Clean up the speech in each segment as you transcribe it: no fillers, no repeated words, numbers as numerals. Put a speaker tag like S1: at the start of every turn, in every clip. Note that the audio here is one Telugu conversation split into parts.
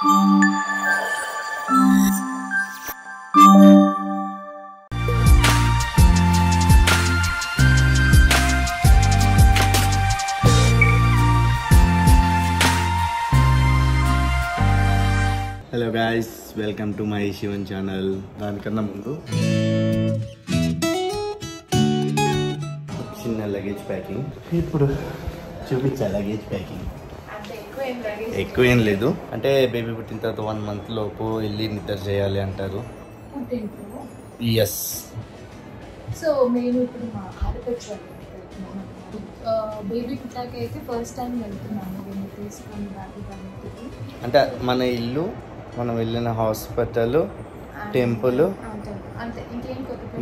S1: Hello guys, welcome to my Shivan channel. దానికన్నా ముందు చిన్న లగేజ్ ప్యాకింగ్. ఇప్పుడు చూపించా లగేజ్ ప్యాకింగ్. ఎక్కువ ఏం లేదు, అంటే బేబీ పుట్టిన తర్వాత 1 month లోపు వెళ్ళి నిద్ర చేయాలి అంటారు. ఎస్.
S2: సో మేము ఇప్పుడు మా ఆడపడుచు బేబీ పుట్టాక అయితే ఫస్ట్ టైం వెళ్తున్నాము తీసుకొని
S1: అంటే మన ఇల్లు, మనం వెళ్ళిన హాస్పిటల్, టెంపుల్,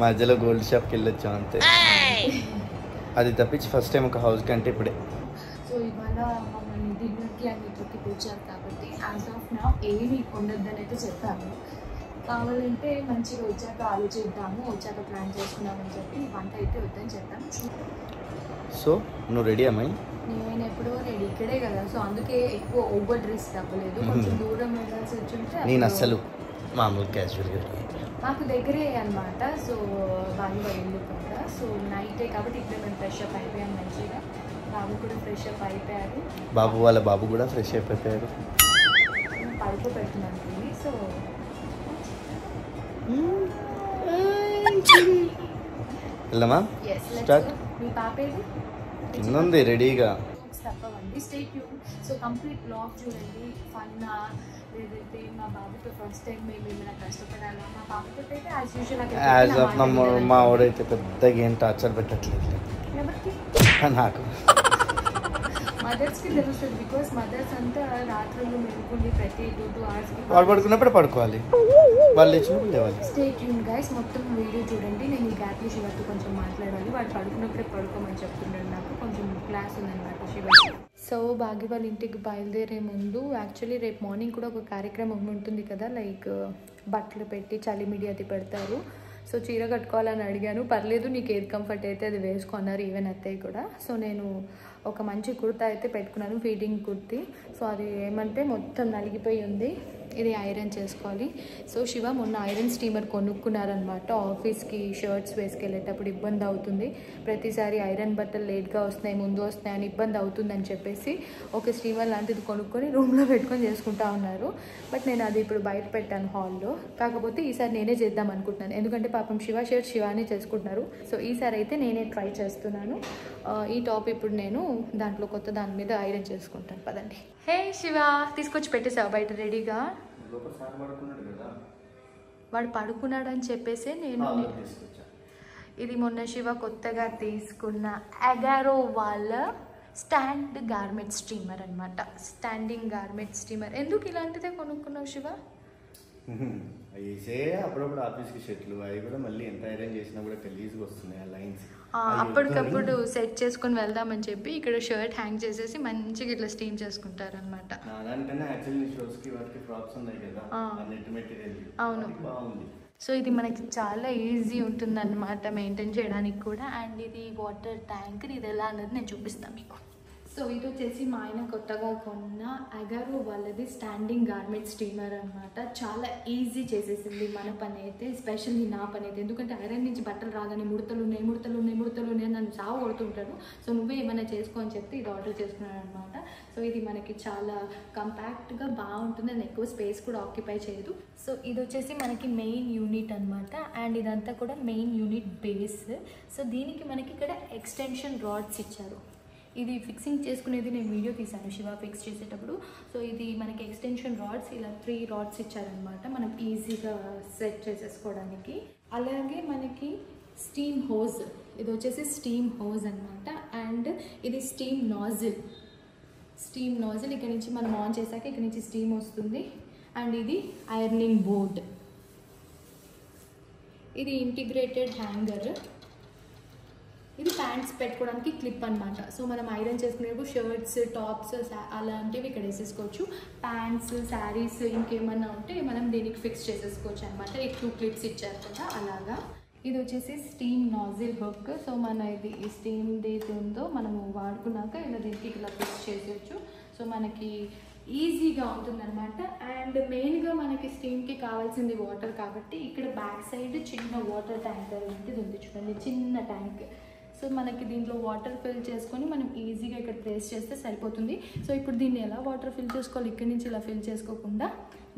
S1: మధ్యలో గోల్డ్ షాప్కి వెళ్ళొచ్చాం అంతే. అది తప్పించి ఫస్ట్ టైం ఒక హౌస్ కంటే ఇప్పుడే.
S2: సో ఇవాళ మమ్మల్ని డిన్నర్కి అన్నిటికి పిలిచారు కాబట్టి యాజ్ ఆఫ్ నా ఏమి ఉండొద్దని అయితే చెప్పాము. కావాలంటే మంచిగా వచ్చాక ఆలోచిద్దాము, వచ్చాక ప్లాన్ చేసుకున్నామని చెప్పి వంట అయితే వద్దని చెప్పాము.
S1: సో నువ్వు రెడీ అమ్మాయి?
S2: నేను ఎప్పుడో రెడీ, ఇక్కడే కదా, సో అందుకే ఎక్కువ ఓవర్ డ్రెస్ తప్పలేదు. కొంచెం దూరం వెళ్ళాల్సి వచ్చుంటే
S1: నేను అస్సలు మామూలు క్యాజువల్గా
S2: మాకు దగ్గరే అనమాట. సో బాగా ఇల్లు కూడా, సో నైటే కాబట్టి ఇక్కడ మేము ఫ్రెష్ అప్ అయిపోయాము మంచిగా. బాబు కూడా ఫ్రెష్ అప్ అయిపోయారు.
S1: వాళ్ళ బాబు కూడా ఫ్రెష్ అయిపోయారు.
S2: పడుకోబెడుతున్నాను. సో
S1: వెళ్దామా? స్టార్ట్.
S2: మీ పాప ఏది?
S1: కింద రెడీగా.
S2: తప్పవండి, stay tune. So complete blog చూడండి. ఫన్నా లేదైతే మా బాబుతో ఫస్ట్ టైం మేము ఏమైనా కష్టపడాలా, మా పాపతో అయితే యాజ్ యూజువల్.
S1: మా వాడైతే పెద్దగా ఏం టార్చర్ పెట్టట్లేదు.
S2: ఎవరికి?
S1: నాకు
S2: మదర్స్కి తెలుస్తుంది, బికాస్ మదర్స్ అంతా రాత్రులు మెలుగుండి ప్రతి 2 hours
S1: వాళ్ళు పడుకున్నప్పుడు పడుకోవాలి, వాళ్ళు ఇచ్చినప్పుడు లేవాలి.
S2: స్టే ట్యూన్ గైస్, మొత్తం వీడియో చూడండి. నేను ఈ గ్యాప్లో శివతో కొంచెం మాట్లాడాలి. వాడు పడుకున్నప్పుడే పడుకోమని చెప్తున్నాడు, నాకు కొంచెం క్లాస్ ఉందన్నమాట శివ. సో భాగ్య వాళ్ళ ఇంటికి బయలుదేరే ముందు యాక్చువల్లీ రేపు మార్నింగ్ కూడా ఒక కార్యక్రమం ఉంటుంది కదా, లైక్ బట్టలు పెట్టి చలి మీడి అది పెడతారు. సో చీర కట్టుకోవాలని అడిగాను, పర్లేదు నీకు ఏది కంఫర్ట్ అయితే అది వేసుకున్నారు, ఈవెన్ అత్తయ్య కూడా. సో నేను ఒక మంచి కుర్తా అయితే పెట్టుకున్నాను, ఫీడింగ్ కుర్తీ. సో అది ఏమంటే మొత్తం నలిగిపోయి ఉంది, ఇది ఐరన్ చేసుకోవాలి. సో శివ మొన్న ఐరన్ స్టీమర్ కొనుక్కున్నారనమాట. ఆఫీస్కి షర్ట్స్ వేసుకెళ్ళేటప్పుడు ఇబ్బంది అవుతుంది, ప్రతిసారి ఐరన్ బట్టలు లేట్గా వస్తున్నాయి, ముందు వస్తున్నాయి అని ఇబ్బంది అవుతుందని చెప్పేసి ఒక స్టీమర్ లాంటిది కొనుక్కొని రూమ్లో పెట్టుకొని చేసుకుంటా ఉన్నారు. బట్ నేను అది ఇప్పుడు బయట పెట్టాను హాల్లో. కాకపోతే ఈసారి నేనే చేద్దాం అనుకుంటున్నాను, ఎందుకంటే పాపం శివ షర్ట్ శివానే చేసుకుంటున్నారు. సో ఈసారి అయితే నేనే ట్రై చేస్తున్నాను. ఈ టాప్ ఇప్పుడు నేను దాంట్లో కొత్త దాని మీద ఐరన్ చేసుకుంటాను. పదండి. హే శివ, తీసుకొచ్చి పెట్టేసావు బయట రెడీగా? వాడు పడుకున్నాడు అని చెప్పేసి నేను ఇది మొన్న శివ కొత్తగా తీసుకున్న అగారో వాళ్ళ స్టాండ్ గార్మెంట్ స్టీమర్ అనమాట. Standing garment steamer. ఎందుకు ఇలాంటిదే కొనుక్కున్నావు శివ?
S1: అప్పుడప్పుడు ఆఫీస్కి షర్ట్లు అవి కూడా మళ్ళీ ఎంత ఐరన్ చేసినా కూడా గలీజ్గా వస్తున్నాయి ఆ లైన్స్.
S2: అప్పటికప్పుడు సెట్ చేసుకుని వెళ్దామని చెప్పి ఇక్కడ షర్ట్ హ్యాంగ్ చేసేసి మంచిగా ఇట్లా స్టీమ్ చేసుకుంటారు అనమాట. అవును. సో ఇది మనకి చాలా ఈజీ ఉంటుంది అనమాట మెయింటైన్ చేయడానికి కూడా. అండ్ ఇది వాటర్ ట్యాంక్, ఇది ఎలా అన్నది నేను చూపిస్తాను మీకు. సో ఇది వచ్చేసి మా ఆయన కొత్తగా కొన్న అగారో వాళ్ళది స్టాండింగ్ గార్మెంట్ స్టీమర్ అనమాట. చాలా ఈజీ చేసేసింది మన పని అయితే, ఎస్పెషల్లీ నా పని అయితే. ఎందుకంటే ఐరన్ నుంచి బట్టలు రాగానే ముడతలు ఉన్నాయి నన్ను సాగు కొడుతుంటాను. సో నువ్వే ఏమైనా చేసుకో అని చెప్తే ఇది ఆర్డర్ చేసుకున్నాను అనమాట. సో ఇది మనకి చాలా కంపాక్ట్గా బాగుంటుంది అండ్ ఎక్కువ స్పేస్ కూడా ఆక్యుపై చేయదు. సో ఇది వచ్చేసి మనకి మెయిన్ యూనిట్ అనమాట. అండ్ ఇదంతా కూడా మెయిన్ యూనిట్ బేస్. సో దీనికి మనకి ఇక్కడ ఎక్స్టెన్షన్ రాడ్స్ ఇచ్చారు. ఇది ఫిక్సింగ్ చేసుకునేది నేను వీడియో తీశాను శివ ఫిక్స్ చేసేటప్పుడు. సో ఇది మనకి ఎక్స్టెన్షన్ రాడ్స్, ఇలా 3 రాడ్స్ ఇచ్చారనమాట మనం ఈజీగా సెట్ చేసేసుకోవడానికి. అలాగే మనకి స్టీమ్ హోజ్, ఇది వచ్చేసి స్టీమ్ హోజ్ అనమాట. అండ్ ఇది స్టీమ్ నాజిల్ ఇక్కడ నుంచి మనం ఆన్ చేశాక ఇక్కడ నుంచి స్టీమ్ వస్తుంది. అండ్ ఇది ఐరనింగ్ బోర్డ్, ఇది ఇంటిగ్రేటెడ్ హ్యాంగర్, ఇది ప్యాంట్స్ పెట్టుకోవడానికి క్లిప్ అనమాట. సో మనం ఐరన్ చేసుకునేప్పుడు షర్ట్స్, టాప్స్ అలాంటివి ఇక్కడ వేసేసుకోవచ్చు. ప్యాంట్స్, శారీస్ ఇంకేమన్నా ఉంటే మనం దీనికి ఫిక్స్ చేసేసుకోవచ్చు అనమాట. ఈ 2 క్లిప్స్ ఇచ్చారు కదా అలాగా. ఇది వచ్చేసి స్టీమ్ నాజిల్ హుక్. సో మన ఇది ఈ స్టీమ్ ఏదైతే ఉందో మనము వాడుకున్నాక ఇలా దీనికి ఇలా ఫిక్స్ చేసేయచ్చు. సో మనకి ఈజీగా ఉంటుందన్నమాట. అండ్ మెయిన్గా మనకి స్టీమ్కి కావాల్సింది వాటర్ కాబట్టి ఇక్కడ బ్యాక్ సైడ్ చిన్న వాటర్ ట్యాంకర్ లాంటిది ఉంది చూడండి, చిన్న ట్యాంక్. సో మనకి దీంట్లో వాటర్ ఫిల్ చేసుకొని మనం ఈజీగా ఇక్కడ ప్లేస్ చేస్తే సరిపోతుంది. సో ఇప్పుడు దీన్ని ఎలా వాటర్ ఫిల్ చేసుకోవాలి, ఇక్కడి నుంచి ఇలా ఫిల్ చేసుకోకుండా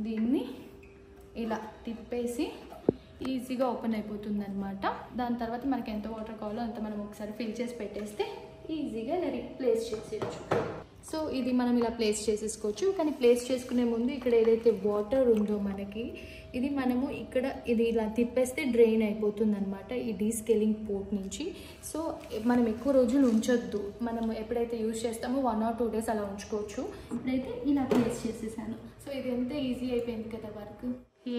S2: దీన్ని ఇలా తిప్పేసి ఈజీగా ఓపెన్ అయిపోతుంది అనమాట. దాని తర్వాత మనకి ఎంత వాటర్ కావాలో అంత మనం ఒకసారి ఫిల్ చేసి పెట్టేస్తే ఈజీగా ఇలా ప్లేస్ చేసేయచ్చు. సో ఇది మనం ఇలా ప్లేస్ చేసేసుకోవచ్చు. కానీ ప్లేస్ చేసుకునే ముందు ఇక్కడ ఏదైతే వాటర్ ఉందో మనకి ఇది మనము ఇక్కడ ఇది ఇలా తిప్పేస్తే డ్రైన్ అయిపోతుంది అనమాట ఈ డీస్కేలింగ్ పోర్ట్ నుంచి. సో మనం ఎక్కువ రోజులు ఉంచొద్దు, మనం ఎప్పుడైతే యూజ్ చేస్తామో 1 or 2 days అలా ఉంచుకోవచ్చు. ఇప్పుడైతే ఇలా ప్లేస్ చేసేసాను. సో ఇది ఎంత ఈజీ అయిపోయింది కదా వర్క్.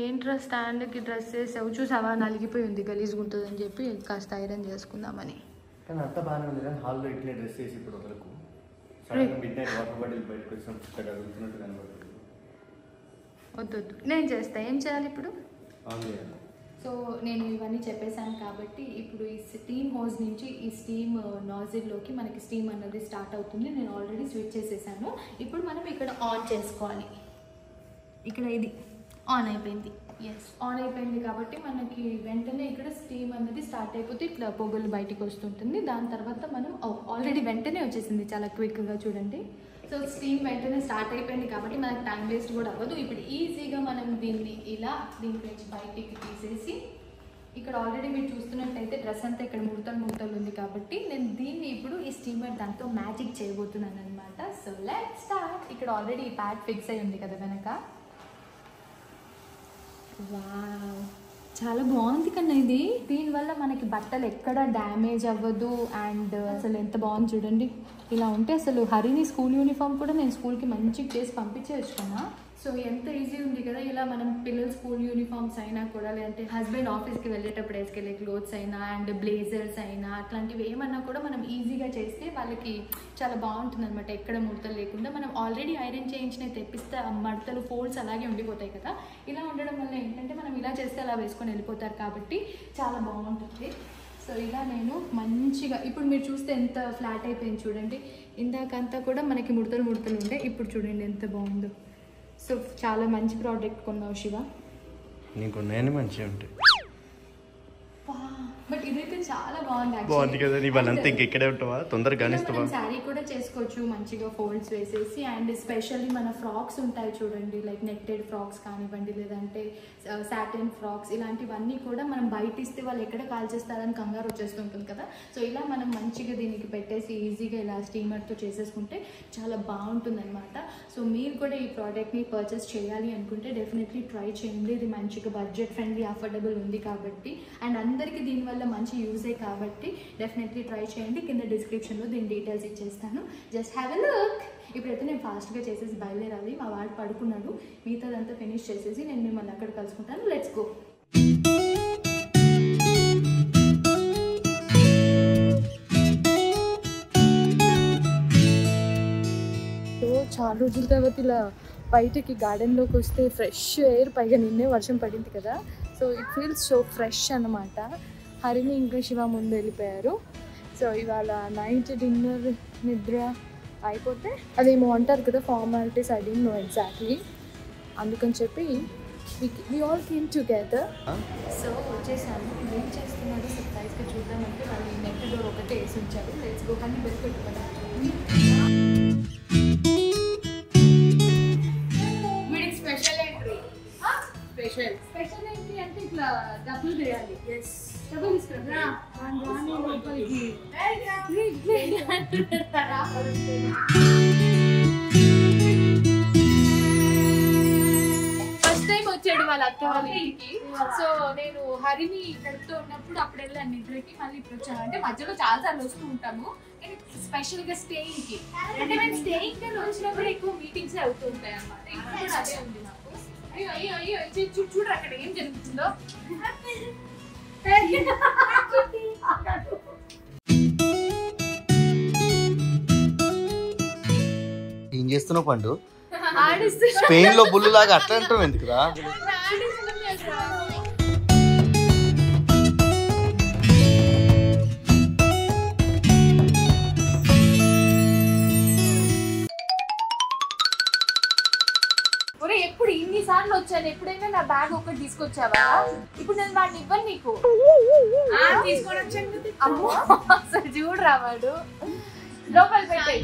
S2: ఏంట్రా స్టాండ్కి డ్రెస్ చేసావు, చూసావా నలిగిపోయి ఉంది, గలీజ్గా ఉంటుంది అని చెప్పి కాస్త ఐరన్ చేసుకుందామని.
S1: కానీ అంతా బాగానే ఉంది కానీ హాల్లో ఇట్లే డ్రెస్ వేసి ఇప్పుడు వరకు సడన్గా మిడ్ నైట్ వాటర్ బాటిల్ బయటకు వచ్చినప్పుడు కదులుతున్నట్టు కనబడుతుంది.
S2: వద్దు నేను చేస్తా, ఏం చేయాలి ఇప్పుడు?
S1: అవును.
S2: సో నేను ఇవన్నీ చెప్పేశాను కాబట్టి ఇప్పుడు ఈ స్టీమ్ హోజ్ నుంచి ఈ స్టీమ్ నాజిల్లోకి మనకి స్టీమ్ అన్నది స్టార్ట్ అవుతుంది. నేను ఆల్రెడీ స్విచ్ చేసేసాను. ఇప్పుడు మనం ఇక్కడ ఆన్ చేసుకోవాలి. ఇక్కడ ఇది ఆన్ అయిపోయింది. ఎస్, ఆన్ అయిపోయింది కాబట్టి మనకి వెంటనే ఇక్కడ స్టీమ్ అనేది స్టార్ట్ అయిపోతే ఇట్లా పొగలు బయటికి వస్తుంటుంది. దాని తర్వాత మనం ఆల్రెడీ వెంటనే వచ్చేసింది చాలా క్విక్గా చూడండి. సో స్టీమ్ వెంటనే స్టార్ట్ అయిపోయింది కాబట్టి మనకి టైం వేస్ట్ కూడా అవ్వదు. ఇప్పుడు ఈజీగా మనం దీన్ని ఇలా దీని నుంచి బయటికి తీసేసి ఇక్కడ ఆల్రెడీ మీరు చూస్తున్నట్టయితే డ్రెస్ అంతా ఇక్కడ ముడతలు ఉంది కాబట్టి నేను దీన్ని ఇప్పుడు ఈ స్టీమర్ దాంతో మ్యాజిక్ చేయబోతున్నాను అనమాట. So let's start. ఇక్కడ ఆల్రెడీ ఈ ప్యాడ్ ఫిక్స్ అయి ఉంది కదా వెనక. వావ్, చాలా బాగుంది కన్నా ఇది. దీనివల్ల మనకి బట్టలు ఎక్కడ డ్యామేజ్ అవ్వదు. అండ్ అసలు ఎంత బాగుంది చూడండి. ఇలా ఉంటే అసలు హరిని స్కూల్ యూనిఫామ్ కూడా నేను స్కూల్కి మంచిగా చేసి పంపించేయచ్చు కదా. సో ఎంత ఈజీ ఉంది కదా. ఇలా మనం పిల్లల స్కూల్ యూనిఫామ్స్ అయినా కూడా, లేదంటే హస్బెండ్ ఆఫీస్కి వెళ్ళేటప్పుడు వేసుకెళ్ళే క్లోత్స్ అయినా అండ్ బ్లేజర్స్ అయినా అట్లాంటివి ఏమన్నా కూడా మనం ఈజీగా చేస్తే వాళ్ళకి చాలా బాగుంటుంది అనమాట. ఎక్కడ ముడతలు లేకుండా మనం ఆల్రెడీ ఐరన్ చేయించినవి తెప్పిస్తే ఆ మడతలు ఫోల్డ్స్ అలాగే ఉండిపోతాయి కదా. ఇలా ఉండడం వల్ల ఏంటంటే మనం ఇలా చేస్తే అలా వేసుకొని వెళ్ళిపోతారు కాబట్టి చాలా బాగుంటుంది. సో ఇలా నేను మంచిగా ఇప్పుడు మీరు చూస్తే ఎంత ఫ్లాట్ అయిపోయింది చూడండి. ఇందాకంతా కూడా మనకి ముడతలు ఉండే, ఇప్పుడు చూడండి ఎంత బాగుందో. సో చాలా మంచి ప్రోడక్ట్ కొన్నావు శివ.
S1: నీకు ఉన్నాయని మంచిగా ఉంటాయి.
S2: బట్ ఇదైతే చాలా బాగుంది.
S1: బాగుంది కదా. నీ వాళ్ళంతా ఇంకెక్కడే ఉంటావా, తొందరగా కానిస్తావా?
S2: శారీ కూడా చేసుకోవచ్చు మంచిగా ఫోల్డ్స్ వేసేసి. అండ్ స్పెషల్లీ మన ఫ్రాక్స్ ఉంటాయి చూడండి, లైక్ నెట్టెడ్ ఫ్రాక్స్ కానివ్వండి, లేదంటే సాటిన్ ఫ్రాక్స్, ఇలాంటివన్నీ కూడా మనం బయట ఇస్తే వాళ్ళు ఎక్కడ కాల్ చేస్తారని కంగారు వచ్చేస్తుంటుంది కదా. సో ఇలా మనం మంచిగా దీనికి పెట్టేసి ఈజీగా ఇలా స్టీమర్తో చేసేసుకుంటే చాలా బాగుంటుంది అనమాట. సో మీరు కూడా ఈ ప్రోడక్ట్ని పర్చేస్ చేయాలి అనుకుంటే డెఫినెట్లీ ట్రై చేయండి. ఇది మంచిగా బడ్జెట్ ఫ్రెండ్లీ, అఫోర్డబుల్ ఉంది కాబట్టి అండ్ అందరికీ దీనివల్ల మంచి యూజే కాబట్టి డెఫినెట్లీ ట్రై చేయండి. కింద డిస్క్రిప్షన్లో దీని డీటెయిల్స్ ఇచ్చేస్తాను, జస్ట్ హ్యావ్ ఎ లుక్. ఇప్పుడైతే నేను ఫాస్ట్గా చేసేసి బయలుదేరాలి. మా వాడు పడుకున్నాడు, మిగతాదంతా ఫినిష్ చేసేసి నేను మిమ్మల్ని అక్కడ కలుసుకుంటాను. Let's go. చాలా రోజుల తర్వాత ఇలా బయటకి గార్డెన్లోకి వస్తే ఫ్రెష్ ఎయిర్, పైగా నిన్నే వర్షం పడింది కదా. So it feels so fresh అనమాట. హరిని ఇంకా శివ ముందు వెళ్ళిపోయారు. సో ఇవాళ నైట్ డిన్నర్ నిద్ర అయిపోతే అదేమో అంటారు కదా formalities, I don't know exactly, అందుకని చెప్పి we all came together. So వచ్చేసాను. ఏం చేస్తున్నారో సర్ప్రైజ్గా చూద్దామంటే వాళ్ళు నెట్ డోర్ ఒకటే వేసి ఉంచారు. Let's go. కానీ బెల్ పెట్టుకున్నాను. వీడికి స్పెషల్ ఎంట్రీ. స్పెషల్ ఎంట్రీ అంటే ఇట్లా డబ్బులు వేయాలి. ఎస్, డబ్బులు తీసుకురా. లోపలికి వచ్చాడు వాళ్ళ అత్త వాళ్ళ ఇంటికి. సో నేను హరిని కడుపుతూ ఉన్నప్పుడు అప్పుడు వెళ్ళాను నిద్రకి, మళ్ళీ ఇప్పుడు వచ్చాను. అంటే మధ్యలో చాలా సార్లు వస్తూ ఉంటాము, కానీ స్పెషల్ గా స్టేయింగ్ కి. అంటే మేము స్టేయింగ్ కి వచ్చినప్పుడు ఎక్కువ మీటింగ్స్ అవుతూ ఉంటాయి అన్నమాట. ఇప్పుడు కూడా అదే ఉంది నాకు. అయ్యో అయ్యో అయ్యో చూడరు అక్కడ ఏం జరుగుతుందో.
S1: ఏం చేస్తున్నావు పండు? స్పెయిన్ లో బుల్లు లాగా అట్లా అంటావు ఎందుకురా?
S2: ఎప్పుడు ఇన్నిసార్లు వచ్చాను, ఎప్పుడైనా నా బ్యాగ్ ఒకటి తీసుకొచ్చావా? ఇప్పుడు నేను వాడిని ఇవ్వను నీకు. తీసుకొని వచ్చాను. అమ్మో అసలు చూడరా వాడు. లోపల పెట్టాయి.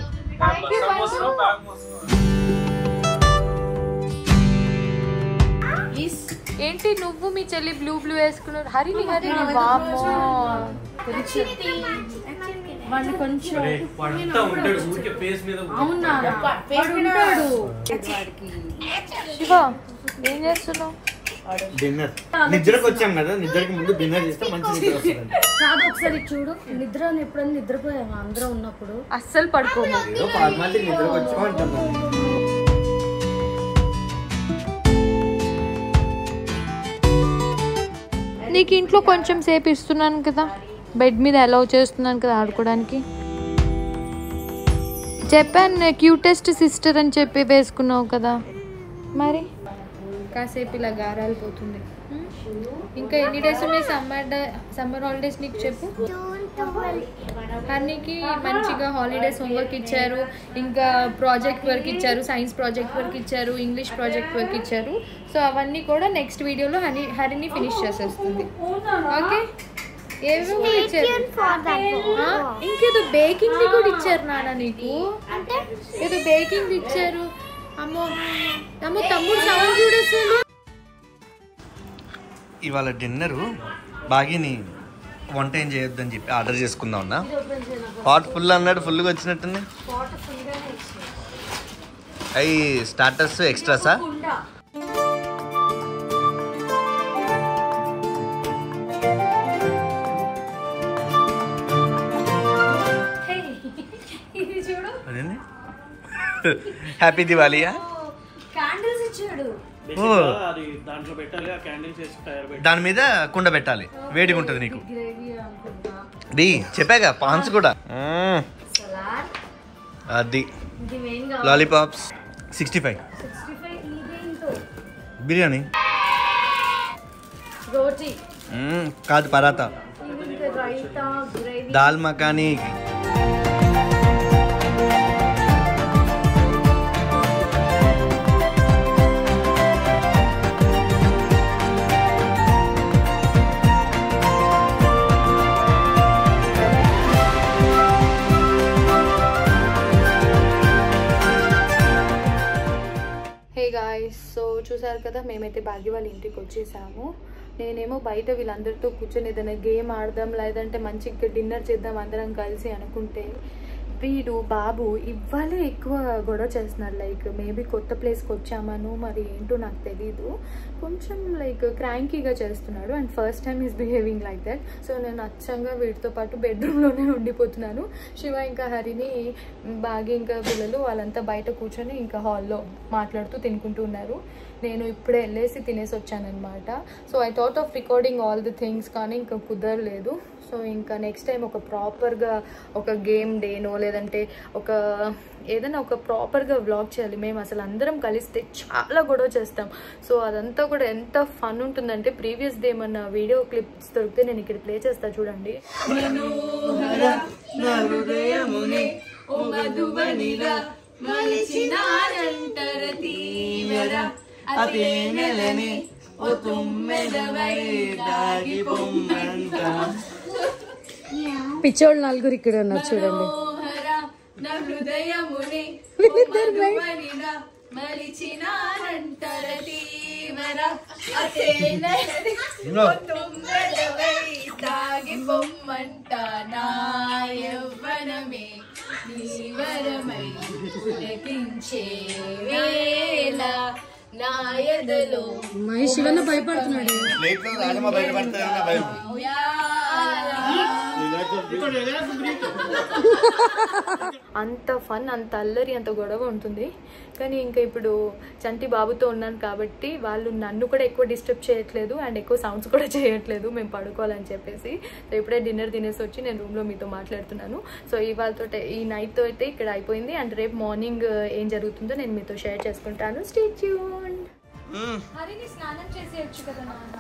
S2: ఏంటి నువ్వు మీ చెల్లి బ్లూ బ్లూ వేసుకున్నారు? హరిని వామ్మో వాడిని కొంచెం అవునా శివ ఏం చేస్తున్నావు?
S1: డిన్నర్ నిద్రకు వచ్చాం కదా, నిద్రకి ముందు డిన్నర్ చేస్తే మంచి నిద్ర వస్తుంది.
S3: కాదు ఒకసారి చూడు, నిద్ర ఎప్పుడైనా నిద్రపోయాము అందరూ ఉన్నప్పుడు?
S2: అస్సలు పడుకోము.
S1: నిద్రకు వచ్చామంటున్నాను.
S2: నీకు ఇంట్లో కొంచెం సేపు ఇస్తున్నాను కదా, బెడ్ మీద అలౌ చేస్తున్నాను కదా ఆడుకోవడానికి. చెప్పాను క్యూటెస్ట్ సిస్టర్ అని చెప్పి వేసుకున్నావు కదా, మరి కాసేపు ఇలా గారాలు పోతుంది. ఇంకా ఎన్ని డేస్ ఉన్నాయి సమ్మర్ హాలిడేస్ నీకు చెప్పు. హర్నికి మంచిగా హాలిడేస్ హోంవర్క్ ఇచ్చారు, ఇంకా ప్రాజెక్ట్ వర్క్ ఇచ్చారు, సైన్స్ ప్రాజెక్ట్ వర్క్ ఇచ్చారు, ఇంగ్లీష్ ప్రాజెక్ట్ వర్క్ ఇచ్చారు. సో అవన్నీ కూడా నెక్స్ట్ వీడియోలో హరిని ఫినిష్ చేసేస్తుంది. ఓకే ఏమో ఇంకేదో బేకింగ్ కూడా ఇచ్చారు నాన్న నీకు, ఏదో బేకింగ్ ఇచ్చారు. అమ్మో అమ్మో తమ్ముడు సౌండ్ చూడేసాడు.
S1: ఇవాళ డిన్నరు బాగిని వంట ఏం చేయొద్దని చెప్పి ఆర్డర్ చేసుకుందాం అన్నా. పాట్ ఫుల్ అన్నాడు, ఫుల్గా వచ్చినట్టుంది. అవి స్టార్టర్స్ ఎక్స్ట్రాసా? అదేండి హ్యాపీ దివాళీయా?
S3: క్యాండిల్స్ ఇచ్చాడు.
S1: దాని మీద కుండ పెట్టాలి, వేడిగా ఉంటుంది నీకు. ది చెప్పాగా పాన్స్ కూడా. అది లాలీపాప్స్ 65. బిర్యానీ
S3: రోటీ
S1: కాదు, paratha, dal makhani.
S2: Hey guys, so చూసారు కదా మేమైతే భాగ్య వాళ్ళ ఇంటికి వచ్చేసాము. నేనేమో బయట వీళ్ళందరితో కూర్చొని ఏదైనా గేమ్ ఆడదాం, లేదంటే మంచిగా డిన్నర్ చేద్దాం అందరం కలిసి అనుకుంటే వీడు బాబు ఇవ్వాలే ఎక్కువ గొడవ చేస్తున్నారు. లైక్ మేబీ కొత్త ప్లేస్కి వచ్చామను మరి ఏంటో నాకు తెలీదు, కొంచెం లైక్ క్రాంకీగా చేస్తున్నాడు. And first time is behaving like that. So నేను అచ్చంగా వీటితో పాటు బెడ్రూమ్లోనే ఉండిపోతున్నాను. శివ ఇంకా హరిని బాగా ఇంకా పిల్లలు వాళ్ళంతా బయట కూర్చొని ఇంకా హాల్లో మాట్లాడుతూ తినుకుంటూ ఉన్నారు. నేను ఇప్పుడే వెళ్ళేసి తినేసి వచ్చానమాట. So I thought of recording all the things, కానీ ఇంకా కుదరలేదు. సో ఇంకా నెక్స్ట్ టైం ఒక ప్రాపర్గా ఒక గేమ్ డేనో లేదంటే ఏదైనా ఒక ప్రాపర్గా వ్లాగ్ చేయాలి. మేము అసలు అందరం కలిస్తే చాలా గొడవ చేస్తాం. సో అదంతా కూడా ఎంత ఫన్ ఉంటుందంటే ప్రీవియస్ డే ఏమన్నా వీడియో క్లిప్స్ దొరికితే నేను ఇక్కడ ప్లే చేస్తా చూడండి.
S3: పిచ్చోళ్ళు నలుగురు ఇక్కడ ఉన్నారు చూడండి. శివన్న భయపడుతున్నాడు.
S2: అంత ఫన్, అంత అల్లరి, అంత గొడవ ఉంటుంది. కానీ ఇంకా ఇప్పుడు చంటి బాబుతో ఉన్నాను కాబట్టి వాళ్ళు నన్ను కూడా ఎక్కువ డిస్టర్బ్ చేయట్లేదు అండ్ ఎక్కువ సౌండ్స్ కూడా చేయట్లేదు మేము పడుకోవాలని చెప్పేసి. సో ఇప్పుడే డిన్నర్ తినేసి వచ్చి నేను రూమ్లో మీతో మాట్లాడుతున్నాను. సో ఇవాళతో ఈ నైట్తో అయితే ఇక్కడ అయిపోయింది. అండ్ రేపు మార్నింగ్ ఏం జరుగుతుందో నేను మీతో షేర్ చేసుకుంటాను. Stay tuned. హరిని స్నానం చేసేయచ్చు కదా నాన్న.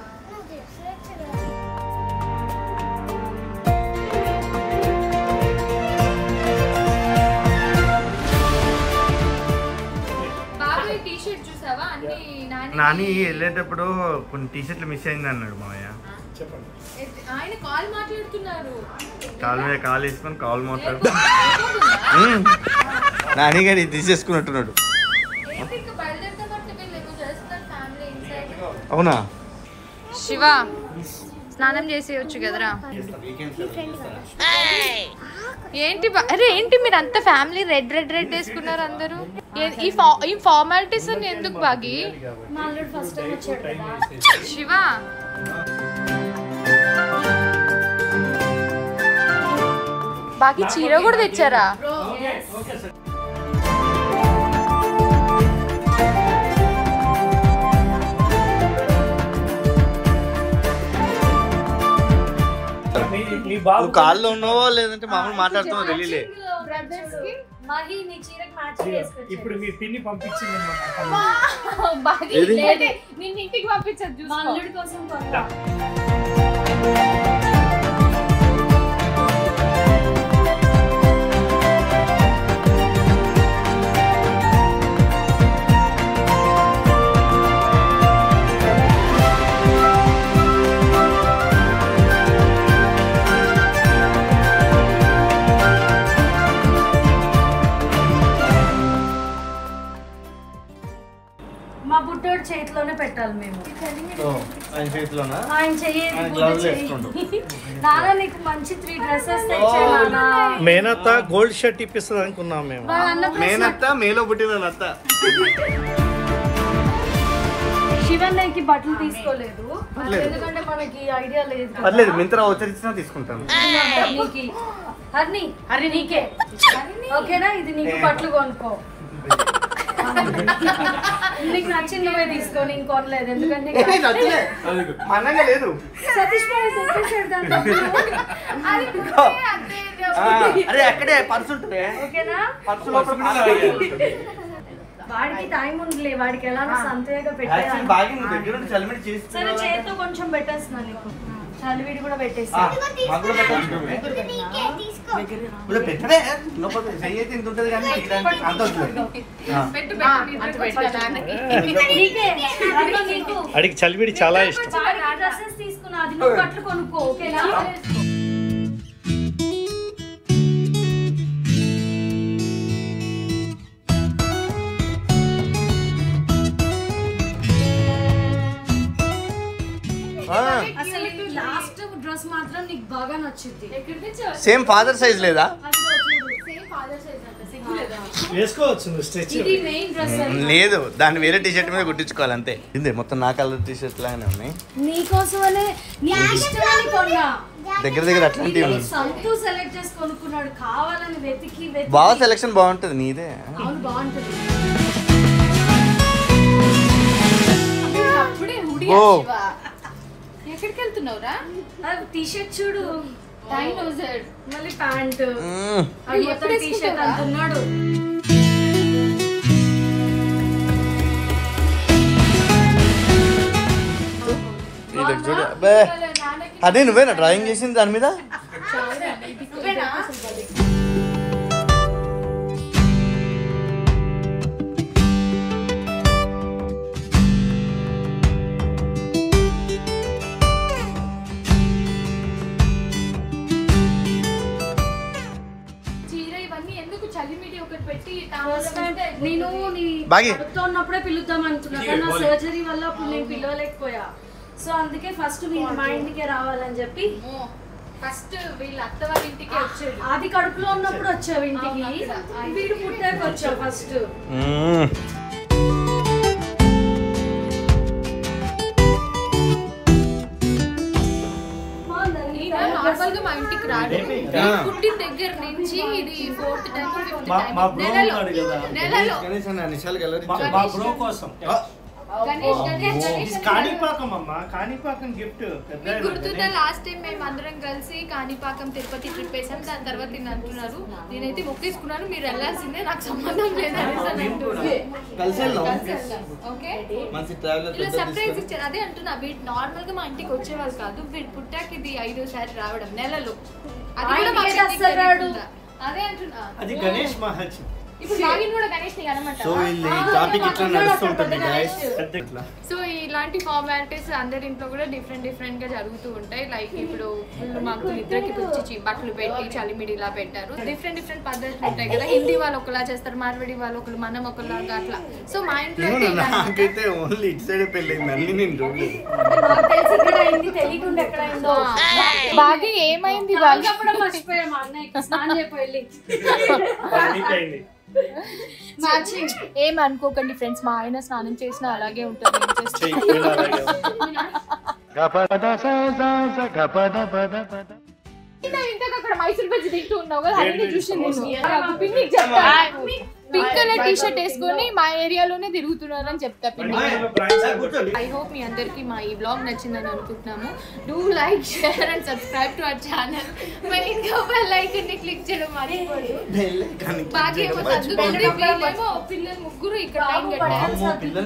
S2: బాబు ఈ టీ షర్ట్ షర్ట్ చూసావా అన్ని
S1: నాని వెళ్ళేటప్పుడు కొన్ని టీ షర్ట్లు మిస్ అయింది అన్నాడు మామయ్య.
S2: ఆయన కాల్ మాట్లాడుతున్నారు.
S1: కాలు మీద కాలు వేసుకొని కాల్ మాట్లాడు. నాని గారి తీసేసుకున్నట్టున్నాడు. అవునా?
S2: శివ స్నానం చేసేయచ్చు కదరా. ఏంటి అరే ఏంటి మీరు అంత ఫ్యామిలీ రెడ్ రెడ్ రెడ్ వేసుకున్నారు అందరూ? ఈ ఫార్మాలిటీస్ అని ఎందుకు బాగి? శివ బాకి చీర కూడా తెచ్చారా?
S1: నువ్వు కాల్లో ఉన్నావో లేదంటే మామూలు మాట్లాడుతున్నావు తెలియలే.
S4: ఇప్పుడు మీ పిన్ని పంపించింది
S2: నిన్ను ఇంటికి పంపించదు.
S3: మా బుట్టోడు చేతిలోనే పెట్టాలి మేము. ఆయన నాన్న నీకు మంచి 3 డ్రెస్సెస్ తెచ్చాను.
S4: మేనత్త గోల్డ్ షర్ట్ ఇప్పిస్తుంది అనుకున్నాం మేము.
S1: మేనత్త మేలో పుట్టిన అత్త.
S3: శివన్నయ్యకి బట్టలు తీసుకోలేదు ఎందుకంటే మనకి ఐడియా లేదు.
S1: పర్లేదు మింత్రా ఉచ్చరించినా తీసుకుంటాను.
S3: హరి నీకే ఓకేనా? ఇది నీకు బట్టలు కొనుక్కో. నీకు నచ్చింది నువ్వే తీసుకొని ఇంకొనలేదు ఎందుకంటే
S1: లేదు.
S3: సతీష్
S1: అరే అక్కడే పర్సు ఉంటుంది.
S3: ఓకేనా? వాడికి టైం ఉండలే. వాడికి ఎలా సంతగా పెట్టాలి. సరే చేతితో కొంచెం పెట్టేస్తున్నా నీకు. చలివిడి కూడా పెట్టేసి
S4: అడిగి చలివిడి చాలా ఇష్టం.
S3: డ్రెస్సెస్ తీసుకున్నా అది నువ్వు బట్టలు కొనుక్కో ఓకేనా? అసలు లాస్ట్ డ్రెస్ మాత్రం నీకు బాగా నచ్చింది.
S1: సేమ్ ఫాదర్ సైజ్ లేదా?
S4: వేసుకోవచ్చు స్ట్రెచ్.
S3: ఇది మెయిన్ డ్రెస్
S1: లేదు, దాన్ని వేరే టీ షర్ట్ మీద కుట్టించుకోవాలి అంతే. ఇదే మొత్తం నా కలర్ టీ షర్ట్ లాగానే ఉన్నాయి.
S3: నీకోసమనే నీ ఇష్టమని కొన్నా.
S1: దగ్గర దగ్గర అట్లాంటివి ఉన్నాయి.
S3: సంతూ సెలెక్ట్ చేసి కొనుక్కున్నాడు కావాలని వెతికి వెతికి.
S1: బాగా సెలక్షన్ బాగుంటుంది నీదే.
S3: అవును బాగుంటుంది.
S1: ఓ
S2: ఎక్కడికి వెళ్తున్నావురా?
S3: టీ షర్ట్ చూడు. మళ్ళీ ప్యాంట్ టీ షర్ట్ అంటున్నాడు.
S1: చూడు అదే నువ్వేనా డ్రాయింగ్ చేసింది దాని మీద?
S3: నేను ఉన్నప్పుడే పిలుద్దాం అనుకున్నా కానీ నా సర్జరీ వల్ల అప్పుడు నేను పిలవలేకపోయా. సో అందుకే ఫస్ట్ మా ఇంటికే రావాలని చెప్పి
S2: ఫస్ట్ వీళ్ళ అత్త వాళ్ళ ఇంటికి వచ్చాడు.
S3: అది కడుపులో ఉన్నప్పుడు వచ్చావు ఇంటికి. వీడు పుట్టాక వచ్చావు ఫస్ట్.
S2: నార్మల్ గా మా ఇంటికి రాడు. పుట్టిన దగ్గర నుంచి ఇది 4th టైం 5th గుర్తుందా? లాస్ట్ టైం మేము అందరం కలిసి కాణిపాకం తిరుపతి ట్రిప్ వేసాం. దాని తర్వాత నేను అంటున్నారు నేనైతే మొక్కేసుకున్నాను మీరు వెళ్ళాల్సిందే నాకు సంబంధం లేదని సర్ప్రైజ్ ఇచ్చారు. అదే అంటున్నా వీడు నార్మల్ గా మా ఇంటికి వచ్చేవాళ్ళు కాదు. వీడు పుట్టాక ఇది 5వ సారి రావడం నెలలో. అది కూడా అదే అంటున్నా.
S4: అది గణేష్ మహర్షి
S2: ఇప్పుడు బాగిన్ కూడా గణేష్ ని అనమాట.
S1: సో ఈ టాపిక్ ఇట్లా నడుస్తుంటుంది గైస్.
S2: సో ఇలాంటి ఫార్మాలిటీస్ అందరి ఇంట్లో కూడా డిఫరెంట్ గా జరుగుతూ ఉంటాయి. లైక్ ఇప్పుడు మాకు ఇద్దరికి పిలిచి బట్టలు పెట్టి చలిమిడి ఇలా పెట్టారు. డిఫరెంట్ పద్ధతులు ఉంటాయి కదా. హిందీ వాళ్ళు ఒకలా చేస్తారు, మార్వాడి వాళ్ళు ఒకరు, మనం ఒకలాగా అట్లా. సో మా ఇంట్లో
S1: నాకైతే ఓన్లీ ఇటు సైడ్ పెళ్ళింది, అన్ని నేను చూడలేదు.
S2: బాగా ఏమైంది
S3: వాళ్ళు మర్చిపోయా మా అన్నయ్య స్నానం చేయపోయి
S2: ఏమనుకోకండి ఫ్రెండ్స్, మా ఆయన స్నానం చేసినా అలాగే ఉంటుంది. ఇంతకు అక్కడ మైసూర్ బజ్జి తింటూ ఉన్నావు కదా, అది చూసింది పింక్ కలర్ టీ షర్ట్ వేసుకొని మా ఏరియాలోనే తిరుగుతున్నారు అని చెప్తా పిన్ని. ఐ హోప్ మీ అందరికి మా ఈ బ్లాగ్ నచ్చిందని అనుకుంటున్నాము. Do like, share and subscribe to our channel. మరి ఇంకా బెల్ ఐకాన్ ని క్లిక్ చేయడం మర్చిపోదు. బాగా ఏమో పిల్లలు ముగ్గురు ఇక్కడ లైన్ కట్టారు.